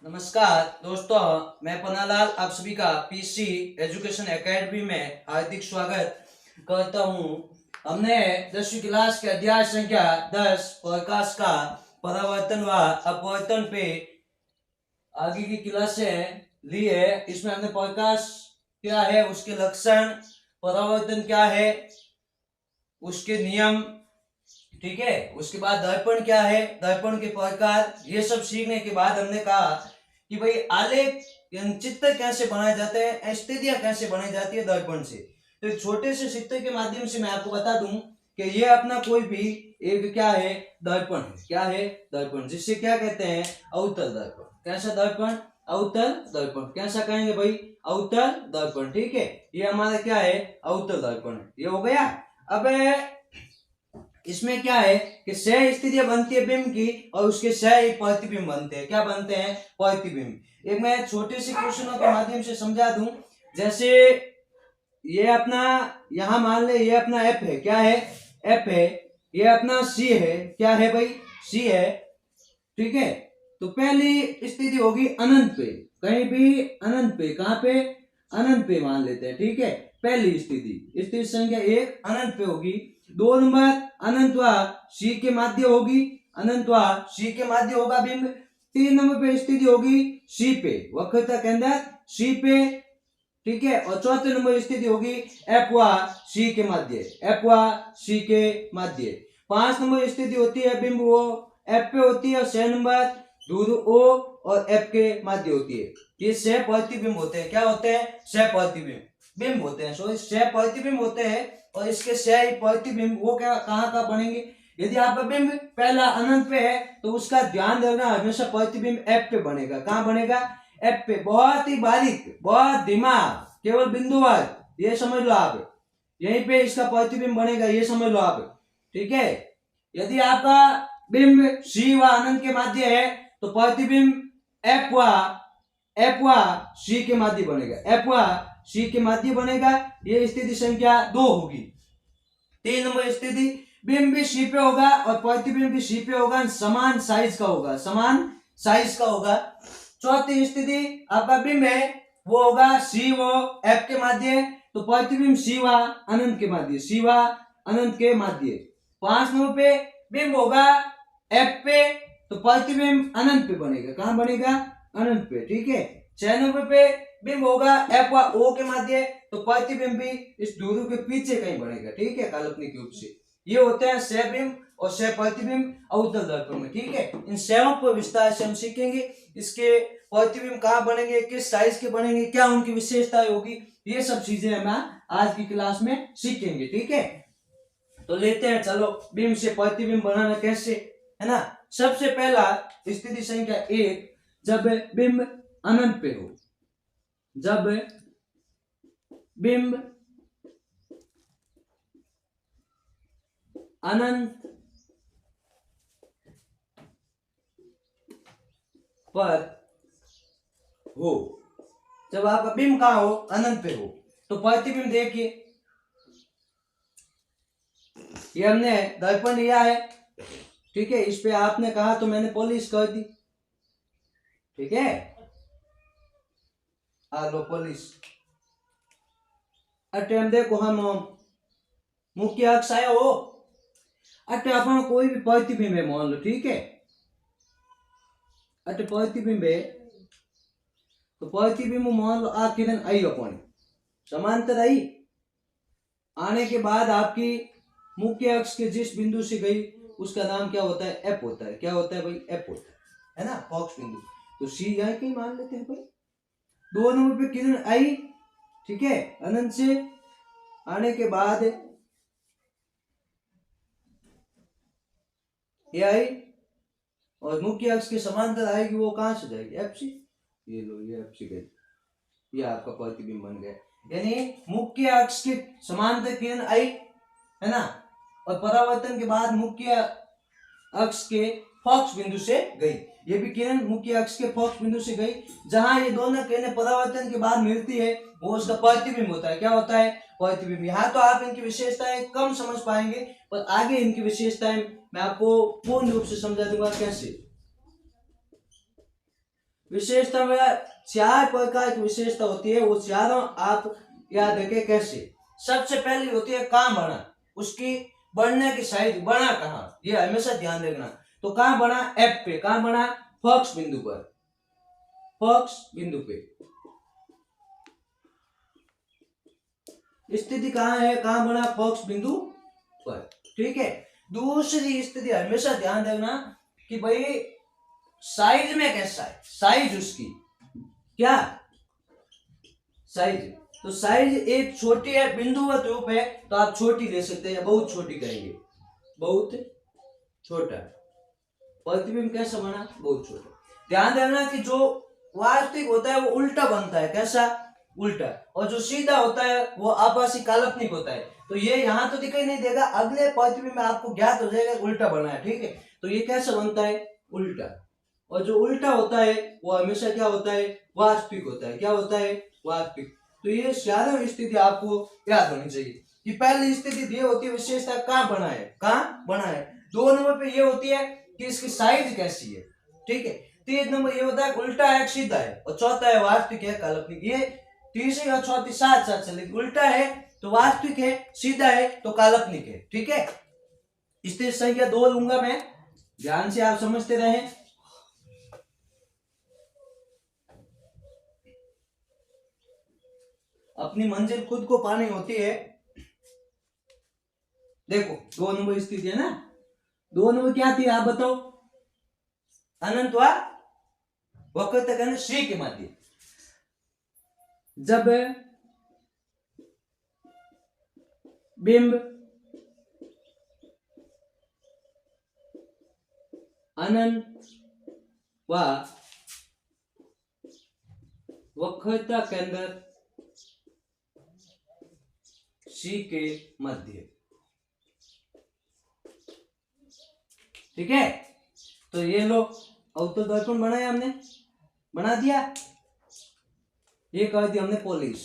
नमस्कार दोस्तों, मैं पन्नालाल आप सभी का पीसी एजुकेशन एकेडमी में हार्दिक स्वागत करता हूं। हमने 10वीं क्लास के अध्याय संख्या 10 प्रकाश का परावर्तन व अपवर्तन पे आगे की क्लासें ली है। इसमें हमने प्रकाश क्या है, उसके लक्षण, परावर्तन क्या है, उसके नियम, ठीक है, उसके बाद दर्पण क्या है, दर्पण के प्रकार, ये सब सीखने के बाद हमने कहा कि भाई आलेख चित्र कैसे बनाए जाते हैं, स्थितियां कैसे बनाई जाती है दर्पण से। तो एक छोटे से चित्र के माध्यम से मैं आपको बता दूं कि ये अपना कोई भी एक क्या है, दर्पण है। क्या है? दर्पण, जिससे क्या कहते हैं, अवतल दर्पण। कैसा दर्पण? अवतल दर्पण। कैसा कहेंगे भाई? अवतल दर्पण। ठीक है, ये हमारा क्या है, अवतल दर्पण है। ये हो गया। अब इसमें क्या है कि सह स्थितियां बनती है बिंब की और उसके सह प्रतिबिंब बनते हैं। क्या बनते हैं? प्रतिबिंब। एक मैं छोटे से क्वेश्चनों के माध्यम से समझा दूं। जैसे ये अपना, यहां मान ले ये अपना एफ है। क्या है? एफ है। ये अपना सी है। क्या है भाई? सी है। ठीक है, तो पहली स्थिति होगी अनंत पे, कहीं भी अनंत पे। कहां पे? अनंत पे मान लेते हैं। ठीक है, पहली स्थिति, स्थिति संख्या 1 अनंत पे होगी। 2 नंबर अनंत व सी के माध्य होगी, अनंत व सी के माध्य होगा बिंब। 3 नंबर पे स्थिति होगी सी पे, वक्रता के अंदर सी पे। ठीक है, और चौथे नंबर स्थिति होगी एफ व सी के मध्य, एफ व सी के मध्य। 5 नंबर स्थिति होती है बिंब वो एफ पे होती है, और 6 नंबर दूर ओ और एफ के मध्य होती है। ये सह प्रतिबिंब होते हैं। क्या होते हैं? सह प्रतिबिंब बिंब होते हैं। सॉरी, सह प्रतिबिंब होते हैं। और इसके सह प्रतिबिंब वो क्या कहाँ का बनेंगे? यदि आपका बिंब पहला अनंत पे है तो उसका ध्यान रखना, हमेशा प्रतिबिंब एफ पे बनेगा। कहाँ बनेगा? एफ पे। बहुत ही बारीक, बहुत दिमाग, केवल बिंदुवार, ये समझ लो आप। यहीं पे इसका प्रतिबिंब बनेगा, ये समझ लो आप। ठीक है, यदि आपका बिंब सी व अनंत के माध्य है तो प्रतिबिंब एफ व सी के माध्य बनेगा, एफ व सी के माध्य बनेगा। ये स्थिति संख्या 2 होगी। 3 नंबर स्थिति, बिंब भी सी पे होगा और प्रतिबिंब भी सी पे होगा, समान साइज का होगा, समान साइज का होगा। चौथी स्थिति, आपका बिंब है वो होगा सी वो एफ के माध्य, तो प्रतिबिंब सी व अनंत के माध्य, सी व अनंत के माध्य। 5 नंबर पे बिंब होगा एफ पे, तो प्रतिबिंब अनंत पे बनेगा। कहां बनेगा? अनंत पे। ठीक है, 6 नंबर पे बिंब होगा एफ व ओ के माध्य, तो प्रतिबिंब भी इस दूरी के पीछे कहीं बनेगा। ठीक है, काल्पनिक रूप से। ये होते हैं सह बिंब और सह प्रतिबिंब अवतल दर्पण में। ठीक है, इन सहों पर विस्तार से हम सीखेंगे। इसके प्रतिबिंब कहाँ बनेंगे, किस साइज के बनेंगे, क्या उनकी विशेषताएं होगी, ये सब चीजें हम आज की क्लास में सीखेंगे। ठीक है, तो लेते हैं, चलो बिंब से प्रतिबिंब बनाना कैसे, है ना। सबसे पहला स्थिति संख्या 1, जब बिंब अनंत पे हो, जब बिंब अनंत पर हो, जब आपका बिंब कहां हो, अनंत पे हो, तो प्रतिबिंब देखिए, ये हमने दर्पण लिया है। ठीक है, इस पे आपने कहा तो मैंने पॉलिश कर दी। ठीक है, आ लो पॉलिश। अटे हम देखो, हम मुख्य अक्ष आया हो, अटे अपन कोई भी प्रतिबिंब है मान लो। ठीक है, अटे प्रतिबिंब है, तो प्रतिबिंब मान लो आ किरण आई अपन समांतर आई, आने के बाद आपकी मुख्य अक्ष के जिस बिंदु से गई उसका नाम क्या होता है? एफ होता है। क्या होता है भाई? एफ होता है ना, फॉक्स बिंदु। तो सी यहां कहीं मान लेते हैं भाई। 2 नंबर पे किरण आई, ठीक है, अनंत से आने के बाद ये आई और मुख्य अक्ष के समांतर आएगी, वो कहां से जाएगी? एफ से। ये लो, ये एफ से गई, ये आपका प्रतिबिंब बन गया। यानी मुख्य अक्ष के समांतर किरण आई, है ना, और परावर्तन के बाद मुख्य अक्ष के फोकस बिंदु से गई। ये भी किरण मुख्य अक्ष के फोकस बिंदु से गई। जहां ये दोनों किरणें परावर्तन के बाद मिलती है वो उसका प्रतिबिंब होता है। क्या होता है? प्रतिबिंब। यहाँ तो आप इनकी विशेषताएं कम समझ पाएंगे, पर आगे इनकी विशेषताएं मैं आपको पूर्ण रूप से समझा दूंगा कैसे। विशेषता में 4 प्रकार की विशेषता होती है, वो चारों आप याद रखें कैसे। सबसे पहली होती है कहाँ बना, उसकी बढ़ने की साइज, बना कहाँ, ये हमेशा ध्यान रखना। तो कहाँ बना, एफ पे, कहाँ बना, फोकस बिंदु पर, फोकस बिंदु पे। स्थिति कहाँ है, कहाँ बना, फोकस बिंदु पर, ठीक है। दूसरी स्थिति हमेशा ध्यान रखना कि भाई साइज में कैसा है, साइज उसकी क्या साइज। तो साइज एक छोटी है, बिंदुवत रूप है, तो आप छोटी ले सकते हैं या बहुत छोटी करेंगे, बहुत छोटा। प्रतिबिंब कैसा बना, बहुत छोटा। ध्यान रखना कि जो वास्तविक होता है वो उल्टा बनता है, कैसा, उल्टा, और जो सीधा होता है वो आभासी काल्पनिक होता है। तो ये यहाँ तो दिखाई नहीं देगा, अगले प्रतिबिंब में आपको ज्ञात हो जाएगा उल्टा बना है, ठीक है। तो ये कैसा बनता है, उल्टा। और जो उल्टा होता है वो हमेशा क्या होता है, वास्तविक होता है, क्या होता है, वास्तविक। तो ये चारों स्थिति आपको याद होनी चाहिए कि पहली स्थिति ये होती है विशेषता कहाँ बना है, कहाँ बना है। 2 नंबर पे ये होती है कि इसकी साइज कैसी है, ठीक है। 3 नंबर ये होता है उल्टा है, सीधा है, और चौथा है वास्तविक है, काल्पनिक। ये तीसरी और चौथी साथ साथ चलेगी, उल्टा है तो वास्तविक है, सीधा है तो काल्पनिक है, ठीक है। स्थिति संख्या 2 लूंगा मैं, ध्यान से आप समझते रहें। अपनी मंजिल खुद को पानी होती है। देखो 2 नंबर स्थिति है ना, 2 नंबर क्या थी आप बताओ, अनंत व वक्रता श्री के मध्य। जब बिंब अनंत व वक्रता केंद्र सी के मध्य, ठीक है। तो ये लो अवतल दर्पण बनाया हमने, बना दिया, ये कर दिया हमने पॉलिश,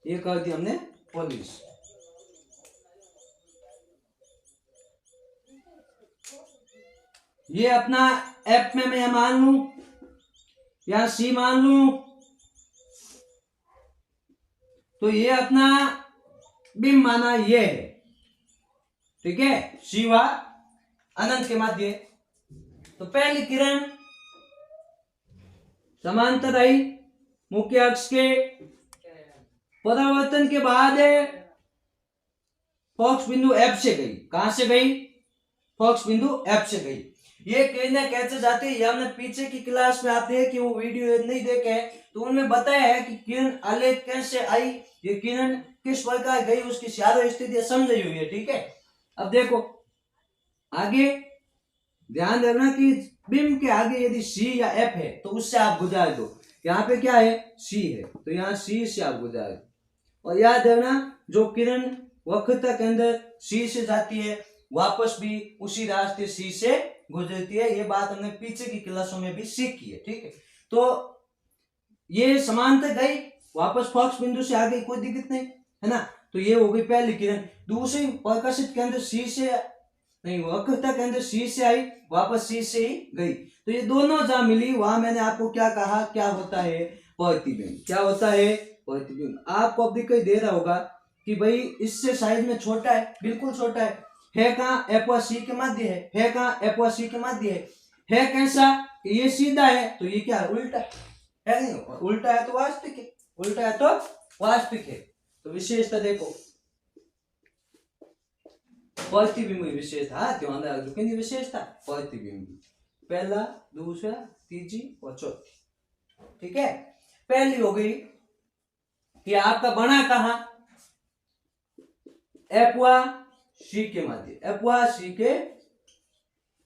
ये कर दिया हमने पॉलिश। ये अपना एफ में मैं मान लू या सी मान लू, तो ये अपना बिंब माना ये है, ठीक है, शिवा अनंत के मध्य। तो पहली किरण समांतर आई, मुख्य अक्ष के परावर्तन के बाद फोकस बिंदु एफ से गई, कहां से गई, फोकस बिंदु एफ से गई। ये किरणें कैसे जाती है, ये हमने पीछे की क्लास में आते हैं कि वो वीडियो नहीं देखे तो उनमें बताया है कि किरण आलेख कैसे आई, ये किरण किस प्रकार गई, उसकी चारों स्थितियां समझी हुई है, ठीक है। अब देखो आगे ध्यान रखना कि बिंब के आगे यदि सी या एफ है तो उससे आप गुजार दो। यहाँ पे क्या है, सी है, तो यहाँ सी से आप गुजार दो। और याद रखना जो किरण वक्रता के अंदर सी से जाती है वापस भी उसी रास्ते सी से गुजरती है, ये बात हमने पीछे की क्लासों में भी सीखी है, ठीक है। तो ये समांतर गई, वापस फोकस बिंदु से आ गई, कोई दिक्कत नहीं है ना। तो ये हो गई पहली किरण। दूसरी प्रकाशित केंद्र सी से नहीं, वक्रता केंद्र सी से आई, वापस सी से ही गई। तो ये दोनों जहां मिली वहां मैंने आपको क्या कहा, क्या होता है, प्रतिबिंब। क्या होता है, प्रतिबिंब। आपको अब दिखाई दे रहा होगा कि भाई इससे साइज में छोटा है, बिल्कुल छोटा है कहाँ, एफ व सी के मध्य है कहाँ, एफ व सी के मध्य है कैसा, ये सीधा है तो ये क्या है, उल्टा है नहीं, उल्टा है तो वास्तविक है, उल्टा है तो वास्तविक है। तो विशेषता देखो, प्रतिबिंब विशेषता, कितनी विशेषता, प्रतिबिंब, पहला, दूसरा, तीसरी और चौथी, ठीक है। पहली हो गई कि आपका बना कहां, एफ व सी के मध्य, एफ व सी के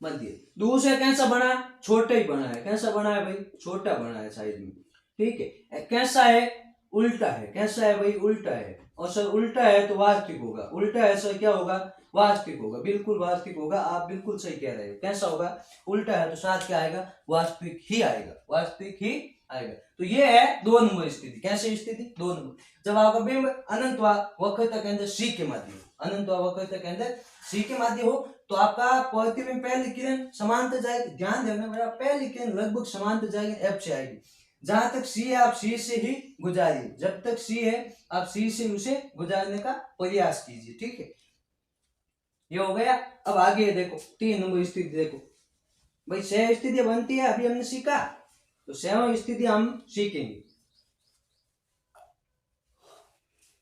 मध्य। दूसरा कैसा बना, छोटा ही बना है, कैसा बना है भाई, छोटा बना है साइज में, ठीक है। कैसा है, उल्टा है, कैसा है भाई, उल्टा है। और सर उल्टा है तो वास्तविक होगा, उल्टा है सर क्या होगा, वास्तविक होगा, बिल्कुल वास्तविक होगा, आप बिल्कुल सही कह रहे हो। कैसा होगा, उल्टा है तो साथ क्या आएगा, वास्तविक ही आएगा, वास्तविक ही आएगा। तो ये है 2 नंबर स्थिति। कैसी स्थिति, 2 नंबर, जब आपका बिंब अनंत व वक्रता केंद्र सी के मध्य, अनंत व वक्रता केंद्र सी के मध्य हो तो आपका प्रतिबिंब पहली किरण समांतर जाएगी, ध्यान देना मेरा, पहली किरण लगभग समांतर जाएगी, एफ से आएगी। जहां तक सी है आप सी से ही गुजारिए, जब तक सी है आप सी से उसे गुजारने का प्रयास कीजिए, ठीक है। ये हो गया। अब आगे देखो 3 नंबर स्थिति देखो भाई, 6 स्थितियां बनती है अभी हमने सीखा, तो 7 स्थिति हम सीखेंगे।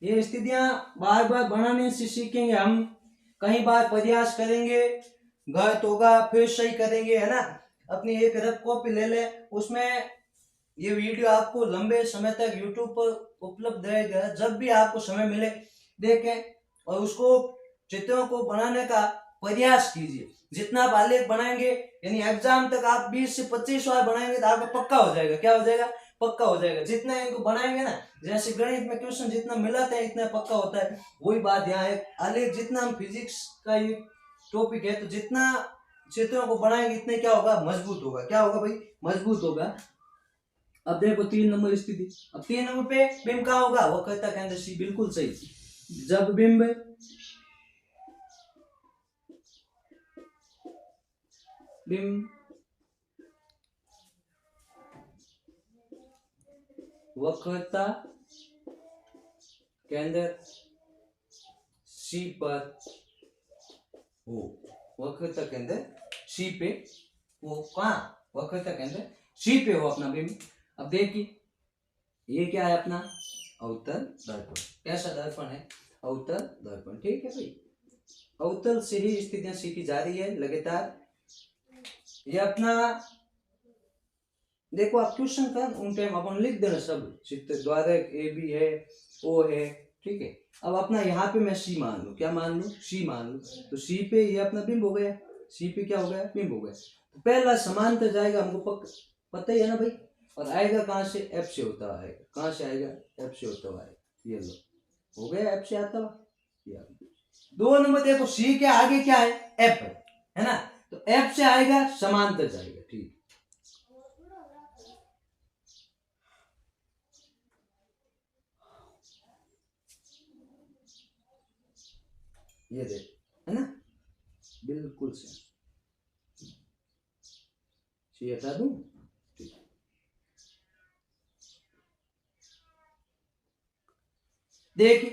ये स्थितियां बार बार बनाने से सीखेंगे हम, कई बार प्रयास करेंगे, गलत होगा फिर सही करेंगे, है ना। अपनी एक रफ कॉपी ले ले, उसमें ये वीडियो आपको लंबे समय तक YouTube पर उपलब्ध रहेगा, जब भी आपको समय मिले देखें और उसको चित्रों को बनाने का प्रयास कीजिए। जितना आप आलेख बनाएंगे, यानी एग्जाम तक आप 20 से 25 बार बनाएंगे तो आपका पक्का हो जाएगा। क्या हो जाएगा? पक्का हो जाएगा। जितना इनको बनाएंगे ना, जैसे गणित में क्वेश्चन जितना मिलाते हैं इतना पक्का होता है, वही बात यहाँ है। आलेख जितना हम फिजिक्स का ये टॉपिक है, तो जितना चित्रों को बनाएंगे इतने क्या होगा? मजबूत होगा। क्या होगा भाई? मजबूत होगा। अब देखो 3 नंबर स्थिति। अब 3 नंबर पे बिंब कहाँ होगा? वक्रता केंद्र सी, बिल्कुल सही। जब बिंब वक्रता केंद्र सी पर हो, वक्रता केंद्र सी पे वो कहाँ? वक्रता केंद्र सी पे हो अपना बिंब। अब देखिए ये क्या है अपना? अवतल दर्पण। कैसा दर्पण है? अवतल दर्पण, ठीक है भाई। अवतल से ही स्थितियां सीखी जा रही है लगातार। ये अपना देखो, आप क्वेश्चन का उन टाइम अपन लिख देना सब, चित्र द्वारक ए बी है, ओ है, ठीक है। अब अपना यहाँ पे मैं सी मान लू, क्या मान लू? सी मान लू, तो सी पे ये अपना बिंब हो गया। सी पे क्या हो गया? बिंब हो गया। तो पहला समांतर जाएगा, हमको पता ही है ना भाई। और आएगा कहाँ से? एफ से होता हुआ आएगा। कहाँ से आएगा? एफ से होता हुआ आएगा। ये लो, हो गया, एफ से आता हुआ। 2 नंबर देखो, सी के आगे क्या है? एफ है ना, तो एफ से आएगा समांतर जाएगा, ठीक। ये देख, है ना, बिल्कुल से सी हटा दूं, ठीक। देखिए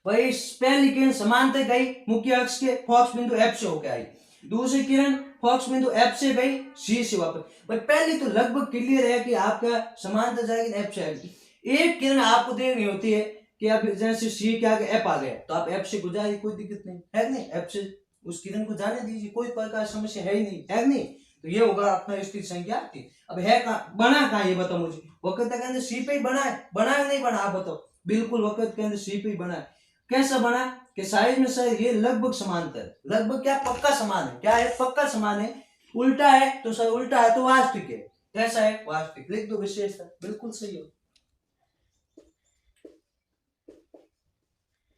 भाई, पहली किरण समांतर गई मुख्य अक्ष के फोकस बिंदु एफ से होकर आई, दूसरी किरण फोकस बिंदु एफ से गई सी से वापस। भाई पहली तो लगभग क्लियर है कि आपका समांतर जाएगी, एफ से आएगी। एक किरण आपको देखनी होती है कि अब जैसे सी के आगे एफ आ गया, तो आप एफ से गुजारिए, कोई दिक्कत नहीं है, नहीं। एफ से उस किरण को जाने दीजिए, कोई प्रकार की समस्या है ही नहीं, है नहीं। तो ये होगा अपना स्थिति संख्या 3। अब है कहाँ? बना कहाँ? ये बताओ मुझे। वक्रता केंद्र सी पे ही बना है, बना है नहीं बना? आप बताओ। बिल्कुल वक्रता केंद्र सी पे ही बना है। कैसा बना? कि साइज में सर ये लगभग समांतर, लगभग क्या? पक्का समान है। क्या है? पक्का समान है। उल्टा है तो सर उल्टा है तो वास्तविक है। कैसा है? वास्तविक। लिख दो विशेषता, बिल्कुल सही हो।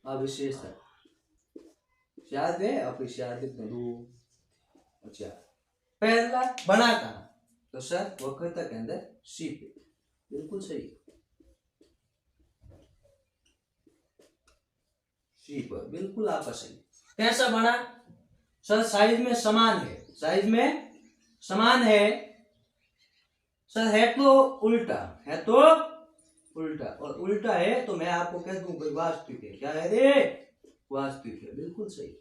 अब विशेषता याद है, आप इसे याद लिख दो। अच्छा, पहला बना कहाँ? तो सर वक्रता के अंदर सी पे, बिल्कुल सही। सी पर, बिल्कुल आपका सही। कैसा बना? सर साइज में समान है, साइज में समान है सर, है तो उल्टा, है तो उल्टा, और उल्टा है तो मैं आपको कह दूं भाई वास्तविक है। क्या है रे? वास्तविक है, बिल्कुल सही।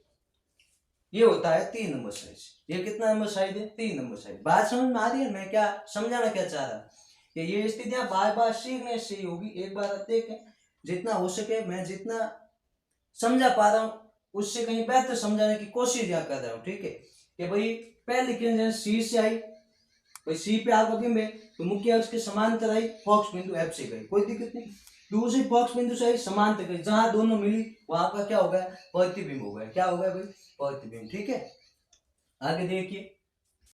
ये होता है 3 नंबर साइज। ये कितना नंबर साइज है? 3 नंबर साइज। बात समझ में आ रही है? मैं क्या समझाना क्या चाह रहा कि ये स्थितियां बार बार सीखने से ही होगी। एक बार देखें, जितना हो सके मैं जितना समझा पा रहा हूँ उससे कहीं बेहतर समझाने की कोशिश यहाँ कर रहा हूँ, ठीक है। कि भाई पहली किरण सी से आई, भाई सी पे आपका बिंब है तो मुख्य अक्ष के समांतर आई, फोकस बिंदु एफ से गई, कोई दिक्कत नहीं। दूसरी फोकस बिंदु से आई, समांतर गई, जहां दोनों मिली वहां का क्या हो गया? प्रतिबिंब हो गया। क्या हो गया भाई? प्रतिबिंब, ठीक है। आगे देखिए